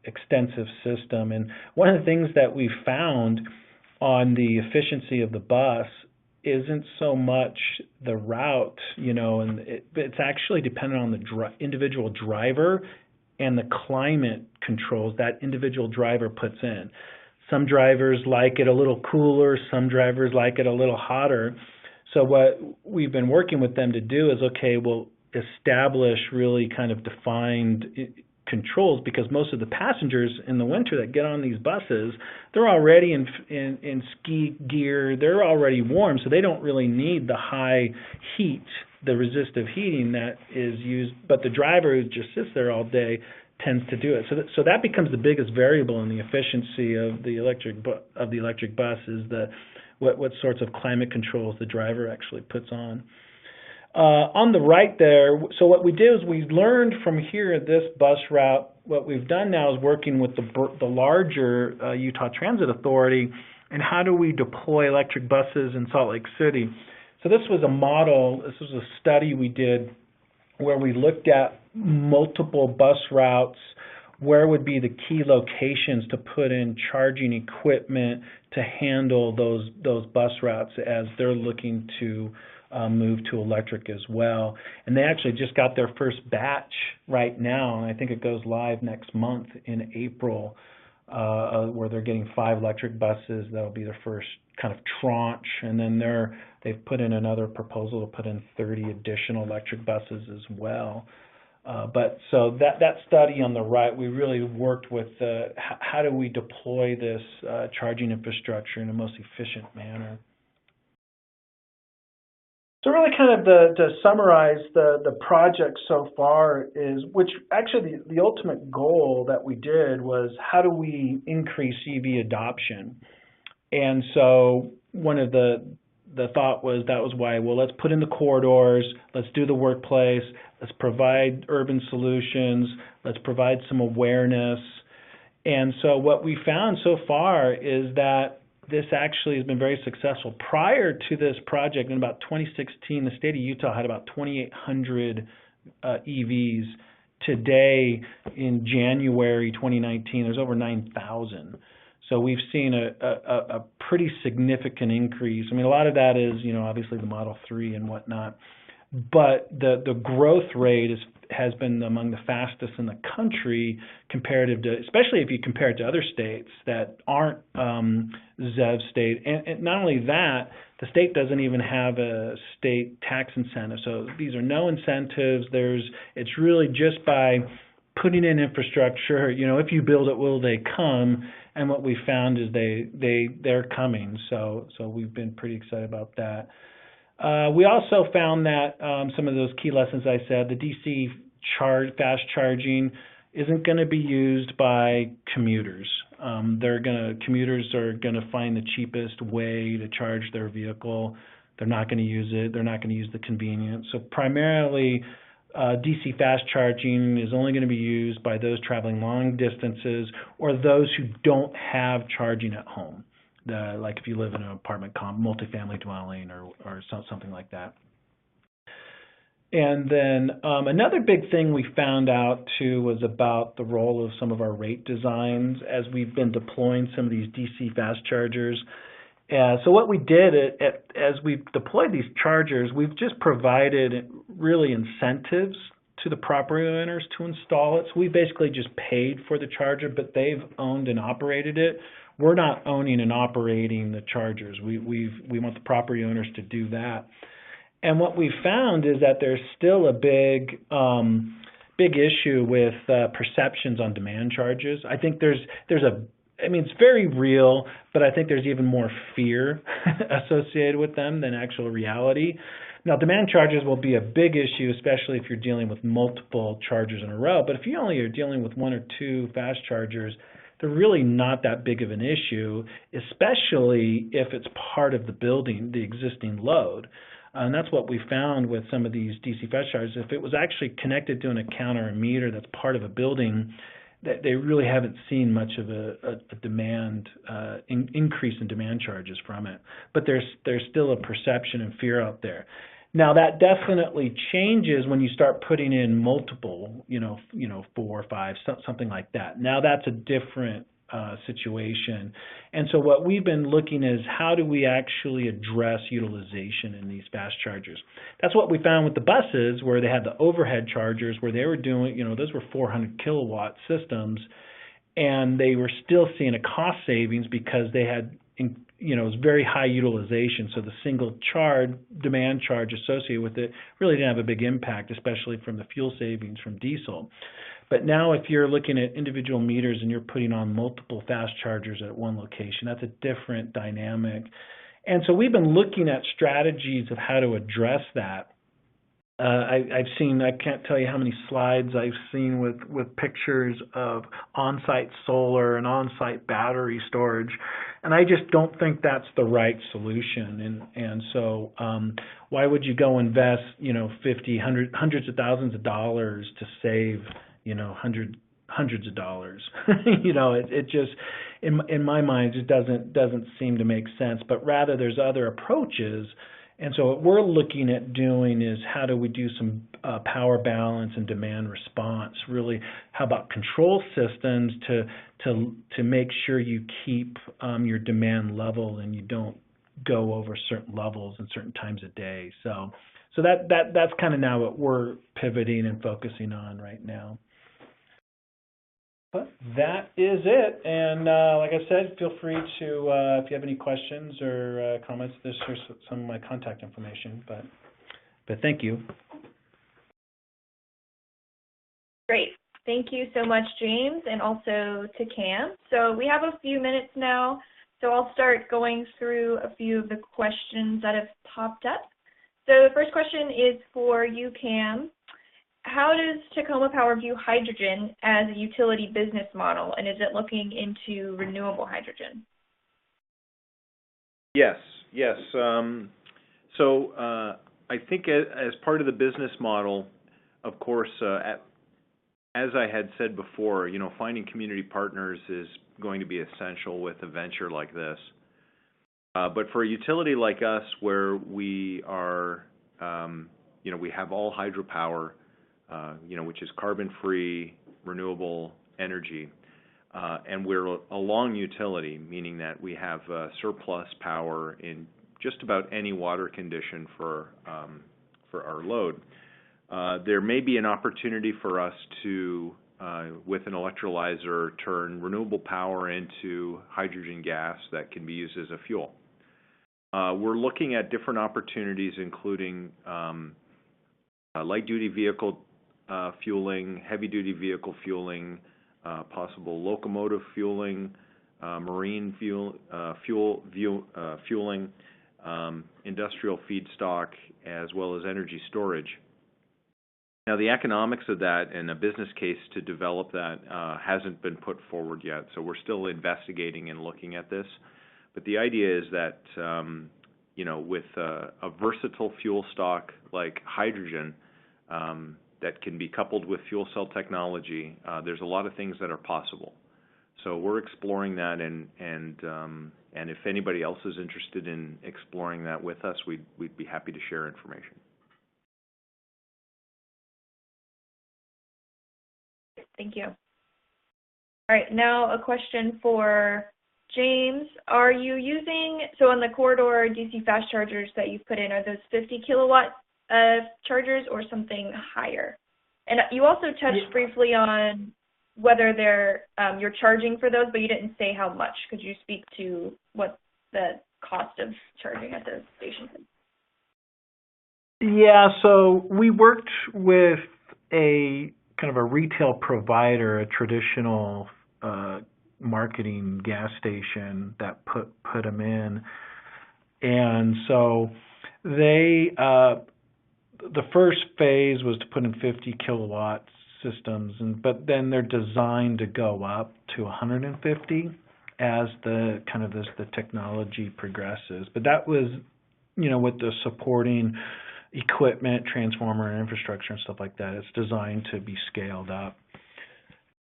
extensive system. And one of the things that we found on the efficiency of the bus isn't so much the route, you know, and it's actually dependent on the individual driver and the climate controls that individual driver puts in. Some drivers like it a little cooler, some drivers like it a little hotter. So what we've been working with them to do is, okay, we'll establish really kind of defined controls, because most of the passengers in the winter that get on these buses, they're already in ski gear, they're already warm, so they don't really need the high heat, the resistive heating that is used, but the driver who just sits there all day tends to do it. So that becomes the biggest variable in the efficiency of the electric bus is what sorts of climate controls the driver actually puts on. On the right there, so what we did is we learned from here this bus route. What we've done now is working with the larger Utah Transit Authority, and how do we deploy electric buses in Salt Lake City. So this was a model, this was a study we did where we looked at multiple bus routes, where would be the key locations to put in charging equipment to handle those bus routes as they're looking to move to electric as well. And they actually just got their first batch right now, and I think it goes live next month in April, where they're getting 5 electric buses. That'll be their first kind of tranche, and then they've put in another proposal to put in 30 additional electric buses as well. But so that study on the right, we really worked with how do we deploy this charging infrastructure in the most efficient manner. So really kind of to summarize the project so far is, which actually the ultimate goal that we did was how do we increase EV adoption? And so one of the thought was that was why, well, let's put in the corridors, let's do the workplace, let's provide urban solutions, let's provide some awareness. And so what we found so far is that this actually has been very successful. Prior to this project, in about 2016, the state of Utah had about 2,800 EVs. Today, in January 2019, there's over 9,000. So we've seen a pretty significant increase. I mean, a lot of that is, you know, obviously the Model 3 and whatnot, but the growth rate has been among the fastest in the country comparative to, especially if you compare it to other states that aren't ZEV state. And not only that, the state doesn't even have a state tax incentive. So these are no incentives. It's really just by putting in infrastructure, you know, if you build it, will they come? And what we found is they're coming. So we've been pretty excited about that. We also found that some of those key lessons I said, the DC fast charging isn't going to be used by commuters. Commuters are going to find the cheapest way to charge their vehicle. They're not going to use it. They're not going to use the convenience. So primarily, DC fast charging is only going to be used by those traveling long distances or those who don't have charging at home. Like if you live in an apartment multifamily dwelling or something like that. And then another big thing we found out too was about the role of some of our rate designs as we've been deploying some of these DC fast chargers. So what we did as we've deployed these chargers, we've just provided really incentives to the property owners to install it. So we basically just paid for the charger, but they've owned and operated it, We're not owning and operating the chargers. We want the property owners to do that. And what we found is that there's still a big issue with perceptions on demand charges. I think it's very real, but I think there's even more fear associated with them than actual reality. Now, demand charges will be a big issue, especially if you're dealing with multiple chargers in a row. But if you only are dealing with one or two fast chargers, they're really not that big of an issue, especially if it's part of the building, the existing load. And that's what we found with some of these DC fast chargers. If it was actually connected to an account or a meter that's part of a building, that they really haven't seen much of a demand increase in demand charges from it. But there's still a perception and fear out there. Now that definitely changes when you start putting in multiple, 4 or 5, something like that. Now that's a different situation. And so what we've been looking is how do we actually address utilization in these fast chargers. That's what we found with the buses, where they had the overhead chargers, where they were doing, those were 400 kilowatt systems, and they were still seeing a cost savings because they had, it was very high utilization. So the single demand charge associated with it really didn't have a big impact, especially from the fuel savings from diesel. But now if you're looking at individual meters and you're putting on multiple fast chargers at one location, that's a different dynamic. And so we've been looking at strategies of how to address that. I've seen, I can't tell you how many slides I've seen with pictures of on-site solar and on-site battery storage, and I just don't think that's the right solution. And so why would you go invest, hundreds of thousands of dollars to save, hundreds of dollars? It just, in my mind, it doesn't seem to make sense. But rather, there's other approaches. And so what we're looking at doing is how do we do some power balance and demand response? Really, how about control systems to make sure you keep your demand level and you don't go over certain levels and certain times a day. So that's kind of now what we're pivoting and focusing on right now. But that is it. And like I said, feel free to, if you have any questions or comments, there's some of my contact information. But thank you. Great. Thank you so much, James, and also to Cam. So we have a few minutes now, so I'll start going through a few of the questions that have popped up. So the first question is for you, Cam. How does Tacoma Power view hydrogen as a utility business model, and is it looking into renewable hydrogen? Yes. So I think as part of the business model, of course, as I had said before, finding community partners is going to be essential with a venture like this. But for a utility like us, where we are, we have all hydropower, which is carbon-free, renewable energy, and we're a long utility, meaning that we have surplus power in just about any water condition for our load. There may be an opportunity for us to, with an electrolyzer, turn renewable power into hydrogen gas that can be used as a fuel. We're looking at different opportunities, including light-duty vehicle fueling, heavy-duty vehicle fueling, possible locomotive fueling, marine fueling, industrial feedstock, as well as energy storage. Now, the economics of that and a business case to develop that hasn't been put forward yet, so we're still investigating and looking at this. But the idea is that, with a versatile fuel stock like hydrogen, that can be coupled with fuel cell technology, there's a lot of things that are possible. So we're exploring that, and if anybody else is interested in exploring that with us, we'd be happy to share information. Thank you. All right, now a question for James. Are you using, so on the corridor DC fast chargers that you've put in, are those 50 kilowatt chargers or something higher? And you also touched briefly on whether you're charging for those, but you didn't say how much. Could you speak to what the cost of charging at the station is? Yeah, so we worked with a kind of a retail provider, a traditional marketing gas station that put them in, and so they the first phase was to put in 50 kilowatt systems, but then they're designed to go up to 150 as the technology progresses. But that was, with the supporting equipment, transformer, and infrastructure and stuff like that, it's designed to be scaled up.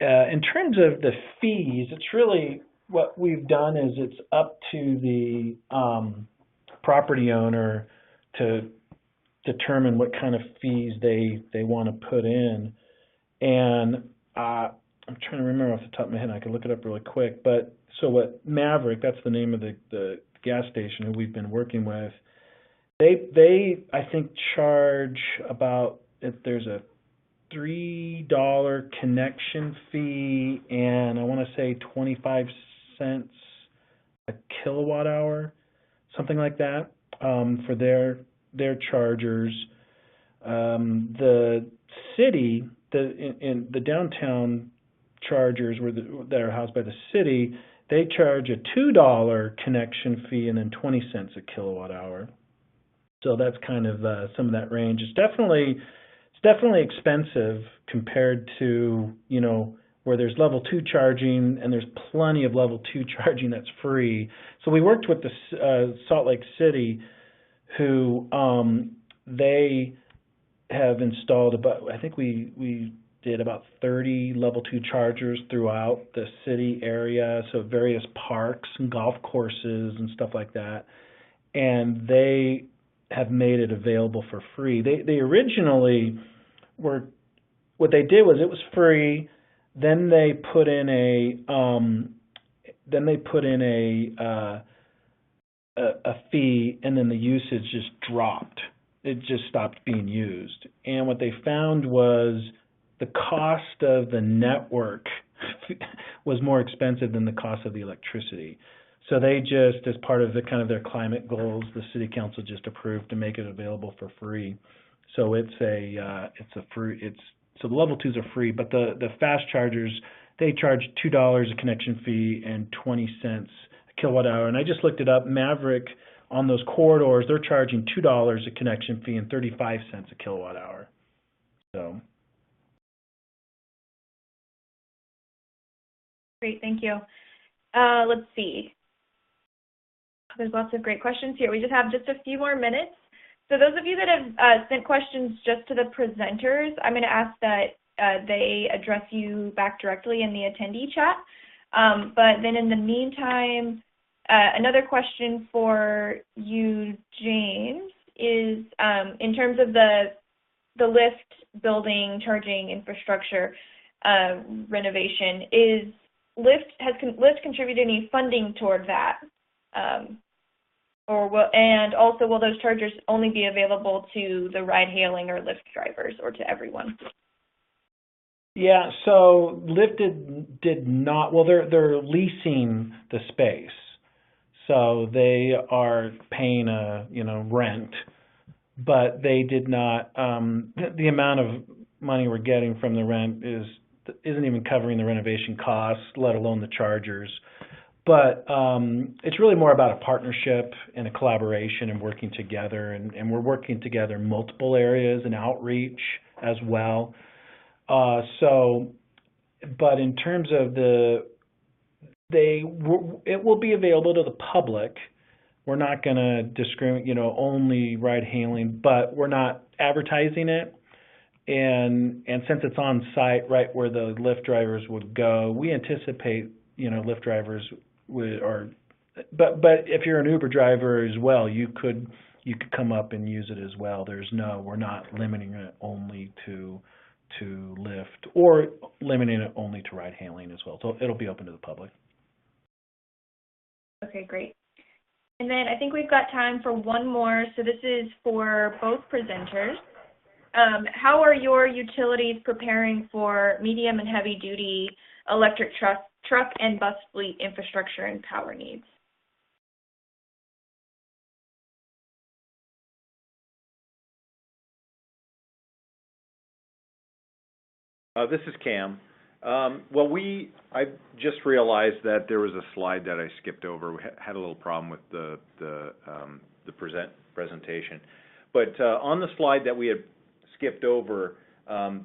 In terms of the fees, it's really what we've done is it's up to the property owner to determine what kind of fees they want to put in. And I'm trying to remember off the top of my head. I could look it up really quick. But so what Maverick, that's the name of the gas station who we've been working with, they I think charge about, if there's a $3 connection fee, and I want to say 25 cents a kilowatt hour, something like that, for their chargers. The city, in the downtown chargers that are housed by the city, they charge a $2 connection fee and then 20 cents a kilowatt hour. So that's kind of some of that range. It's definitely expensive compared to, where there's level 2 charging, and there's plenty of level 2 charging that's free. So we worked with the Salt Lake City, who they have installed about, I think we did about 30 level 2 chargers throughout the city area, so various parks and golf courses and stuff like that. And they have made it available for free. They originally were, what they did was it was free. Then they put in a fee, and then the usage just dropped. It just stopped being used. And what they found was the cost of the network was more expensive than the cost of the electricity. So they just, as part of their climate goals, the city council just approved to make it available for free. So so the level 2s are free, but the fast chargers, they charge $2 a connection fee and 20 cents a kilowatt hour. And I just looked it up. Maverick, on those corridors, they're charging $2 a connection fee and 35 cents a kilowatt hour. So. Great, thank you. Let's see. There's lots of great questions here. We just have just a few more minutes. So those of you that have sent questions just to the presenters, I'm going to ask that they address you back directly in the attendee chat. But then in the meantime, another question for you, James, is in terms of the lift building charging infrastructure renovation, has Lyft contributed any funding toward that? And also, will those chargers only be available to the ride-hailing or Lyft drivers, or to everyone? Yeah, so Lyft did not. Well, they're leasing the space, so they are paying a rent, but they did not. The amount of money we're getting from the rent isn't even covering the renovation costs, let alone the chargers. But it's really more about a partnership and a collaboration and working together, and we're working together in multiple areas and outreach as well. But in terms of it will be available to the public. We're not going to discriminate, only ride hailing, but we're not advertising it. And since it's on site, right where the Lyft drivers would go, we anticipate, Lyft drivers but if you're an Uber driver as well, you could come up and use it as well. We're not limiting it only to Lyft or limiting it only to ride hailing as well. So it'll be open to the public. Okay, great. And then I think we've got time for one more. So this is for both presenters. how are your utilities preparing for medium and heavy duty electric truck and bus fleet infrastructure and power needs? This is Cam. Well, I just realized that there was a slide that I skipped over. We had a little problem with the presentation. But on the slide that we had skipped over,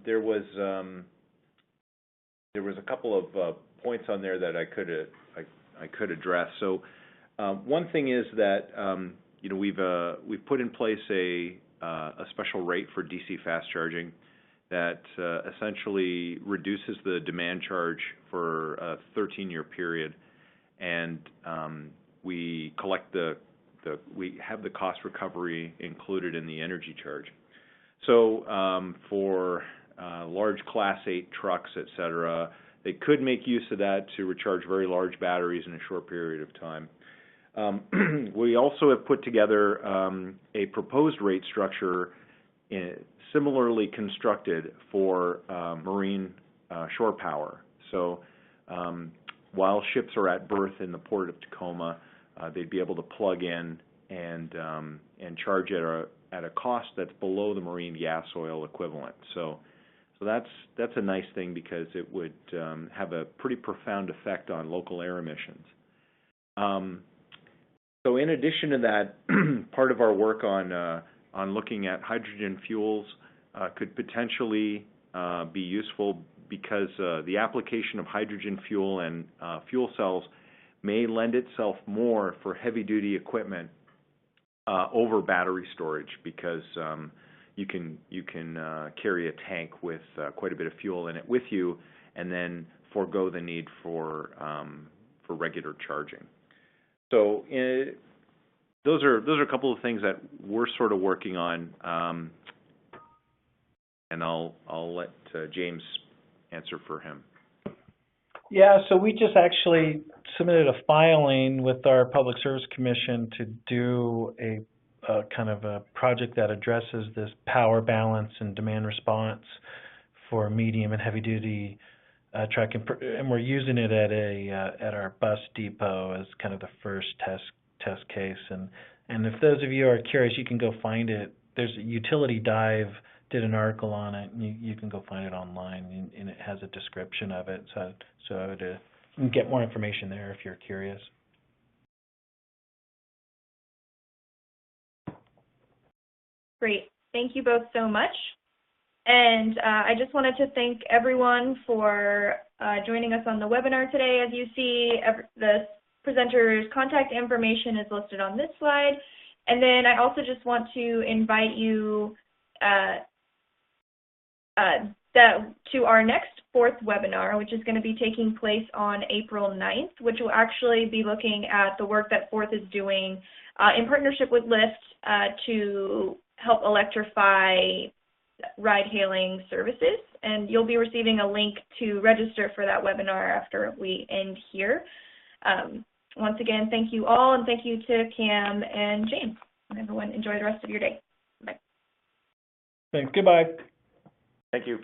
there was a couple of points on there that I could address. So one thing is that we've put in place a special rate for DC fast charging that essentially reduces the demand charge for a 13-year period, and we collect we have the cost recovery included in the energy charge. So for large Class 8 trucks, et cetera, they could make use of that to recharge very large batteries in a short period of time. We also have put together a proposed rate structure similarly constructed for marine shore power. So while ships are at berth in the port of Tacoma, they'd be able to plug in and charge at a cost that's below the marine gas oil equivalent. So that's a nice thing because it would have a pretty profound effect on local air emissions. So in addition to that, part of our work on looking at hydrogen fuels could potentially be useful because the application of hydrogen fuel and fuel cells may lend itself more for heavy-duty equipment over battery storage, because you can carry a tank with quite a bit of fuel in it with you, and then forego the need for regular charging. So those are a couple of things that we're sort of working on, and I'll let James answer for him. Yeah, so we just actually submitted a filing with our Public Service Commission to do a kind of a project that addresses this power balance and demand response for medium and heavy duty truck, and we're using it at our bus depot as kind of the first test case. And if those of you are curious, you can go find it. There's a Utility Dive did an article on it, and you can go find it online, and it has a description of it. So you can get more information there if you're curious. Great. Thank you both so much. And I just wanted to thank everyone for joining us on the webinar today. As you see, the presenter's contact information is listed on this slide. And then I also just want to invite you to our next fourth webinar, which is going to be taking place on April 9th, which will actually be looking at the work that Fourth is doing in partnership with Lyft to help electrify ride-hailing services. And you'll be receiving a link to register for that webinar after we end here. Once again, thank you all, and thank you to Cam and James. And everyone, enjoy the rest of your day. Bye. Thanks. Goodbye. Thank you.